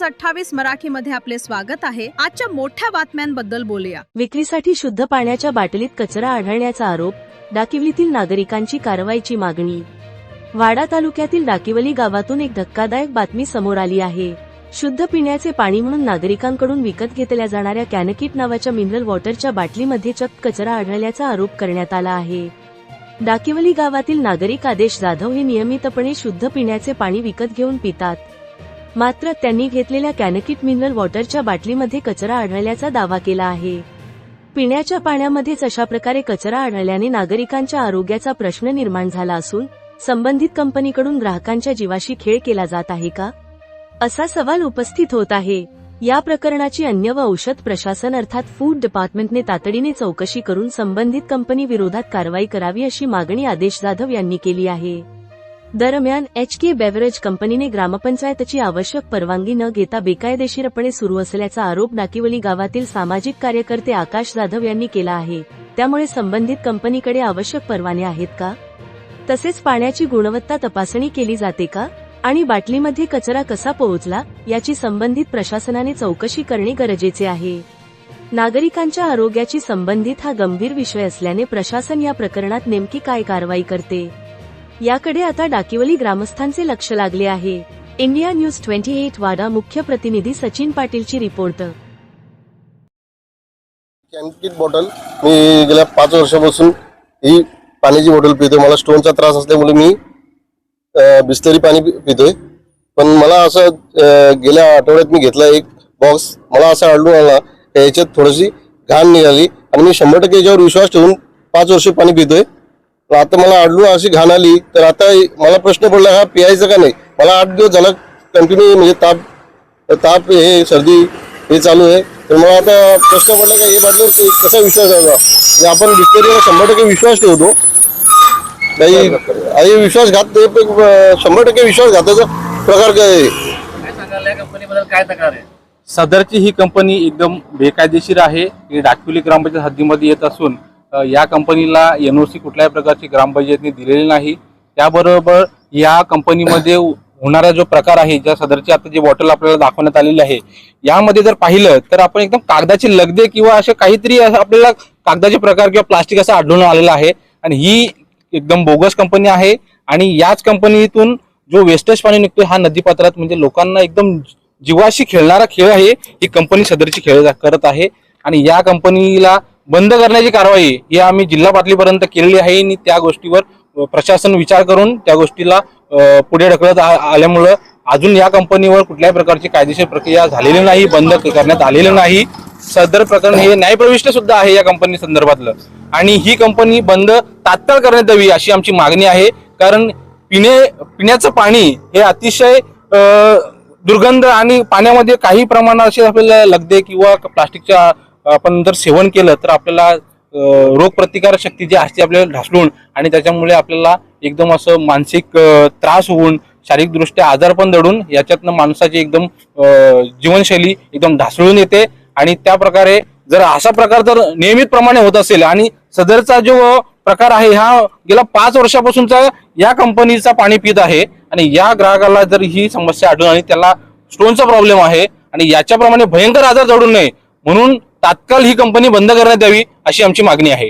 News 28 मराठीमध्ये आपले स्वागत आहे। आजच्या मोठ्या बातम्यांबद्दल बोलूया। विक्रीसाठी शुद्ध पाण्याच्या बाटलीत कचरा आढळण्याचा आरोप, डाकिवलीतील नागरिकांची कारवाईची मागणी। वाडा तालुक्यातील डाकिवली गावातून एक धक्कादायक बातमी समोर आली आहे। शुद्ध पिण्याचे पाणी म्हणून नागरिकांकडून विकत घेतल्या जाणाऱ्या कॅनकिट नावाच्या मिनरल वॉटरच्या बाटलीमध्ये चक्क कचरा आढळल्याचा आरोप करण्यात आला आहे। डाकिवली गावातील नागरिक आदेश जाधव हे नियमितपणे शुद्ध पिण्याचे पाणी विकत घेऊन पितात। मात्र त्यांनी घेतलेल्या कॅनकिट मिनरल वॉटरच्या बाटलीमध्ये कचरा आढळल्याचा दावा केला आहे। पिण्याच्या पाण्यामध्येच अशा प्रकारे कचरा आढळल्याने नागरिकांच्या आरोग्याचा प्रश्न निर्माण झाला असून संबंधित कंपनीकडून ग्राहकांच्या जीवाशी खेळ केला जात आहे का, असा सवाल उपस्थित होत आहे। या प्रकरणाची अन्न व औषध प्रशासन अर्थात फूड डिपार्टमेंटने तातडीने चौकशी करून संबंधित कंपनी विरोधात कारवाई करावी अशी मागणी आदेश जाधव यांनी केली आहे। दरम्यान HK बेव्हरेज कंपनीने ग्रामपंचायतची आवश्यक परवानगी न घेता बेकायदेशीरपणे सुरू असल्याचा आरोप डाकिवली गावातील सामाजिक कार्यकर्ते आकाश जाधव यांनी केला आहे। त्यामुळे संबंधित कंपनीकडे आवश्यक परवाने आहेत का, तसेच पाण्याची गुणवत्ता तपासणी केली जाते का आणि बाटलीमध्ये कचरा कसा पोहोचला याची संबंधित प्रशासनाने चौकशी करणे गरजेचे आहे। नागरिकांच्या आरोग्याची संबंधित हा गंभीर विषय असल्याने प्रशासन या प्रकरणात नेमकी काय कारवाई करते याकडे आता डाकिवली ग्रामस्थांचे लक्ष लागले आहे। इंडिया न्यूज 28 वाडा मुख्य प्रतिनिधी सचिन पाटीलची रिपोर्ट। कॅनकिट बॉटल मी गेल्या 5 वर्षापासून ही पाण्याची बॉटल पितोय। मला स्टोनचा त्रास असल्यामुळे मी बिस्लरी पाणी पितोय। पण मला असं गेल्या आठवड्यात मी घेतला एक बॉक्स, मला असं आढळून आला याच्यात थोडीशी घाण निघाली आणि मी 100% याच्यावर विश्वास ठेवून 5 वर्ष पाणी पितोय। आता मला आढळून अशी घाण आली तर आता मला प्रश्न पडला हा पियायचं का नाही। मला 8 दिवस झाला कंटिन्यू म्हणजे ताप हे सर्दी हे चालू आहे। तर मला आता प्रश्न पडला का हे बाटलीवर कसा विश्वास द्यायचा। आपण बिस्लरीवर 100% विश्वास ठेवतो नाही, विश्वासघात 100% विश्वासघाताचा प्रकार काय सांगाल या कंपनीबद्दल काय तक्रार आहे? सदरची ही कंपनी एकदम बेकायदेशीर आहे। ही डाकिवली ग्रामपंचायत हद्दीमध्ये येत असून या कंपनीला NOC कुठल्याही प्रकारची ग्रामपंचायतने दिलेली नाही। त्याबरोबर या कंपनीमध्ये होणारा जो प्रकार आहे, ज्या सदरची आता जी बॉटल आपल्याला दाखवण्यात आलेली आहे, यामध्ये जर पाहिलं तर आपण एकदम कागदाचे लगदे किंवा असे काहीतरी आपल्याला कागदाचे प्रकार किंवा प्लास्टिक असं आढळून आलेलं आहे आणि ही एकदम बोगस कंपनी आहे। आणि याच कंपनीतून जो वेस्टेज पाणी निघतोय हा नदीपात्रात, म्हणजे लोकांना एकदम जीवाशी खेळणारा खेळ आहे ही कंपनी सदरची खेळ करत आहे। आणि या कंपनीला बंद करण्याची कारवाई ही आम्ही जिल्हा पातळीपर्यंत केलेली आहे आणि त्या गोष्टीवर प्रशासन विचार करून त्या गोष्टीला पुढे ढकलत आल्यामुळं अजून या कंपनीवर कुठल्याही प्रकारची कायदेशीर प्रक्रिया झालेली नाही, बंद करण्यात आलेलं नाही। सदर प्रकरण हे न्यायप्रविष्ट सुद्धा आहे या कंपनी संदर्भातलं आणि ही कंपनी बंद तात्काळ करण्यात यावी अशी आमची मागणी आहे। कारण पिण्याचं पाणी हे अतिशय दुर्गंध आणि पाण्यामध्ये काही प्रमाणात असे आपल्याला लगदे किंवा प्लास्टिकच्या आपण जर सेवन केलं तर आपल्याला रोगप्रतिकारक शक्ती जी असते आपल्याला ढासळून आणि त्याच्यामुळे आपल्याला एकदम असं मानसिक त्रास होऊन शारीरिकदृष्ट्या आजार पण दडून याच्यातनं माणसाची एकदम जीवनशैली एकदम ढासळून येते। आणि त्या प्रकारे जर असा प्रकार जर नियमित प्रमाणे होत असेल आणि सदरचा जो प्रकार आहे हा गेल्या 5 वर्षापासूनचा या कंपनीचा पाणी पित आहे आणि या ग्राहकाला जर ही समस्या आढळून आणि त्याला स्टोनचा प्रॉब्लेम आहे आणि याच्याप्रमाणे भयंकर आजार जडू नये म्हणून तात्काळ ही कंपनी बंद करण्यात यावी अशी आमची मागणी आहे।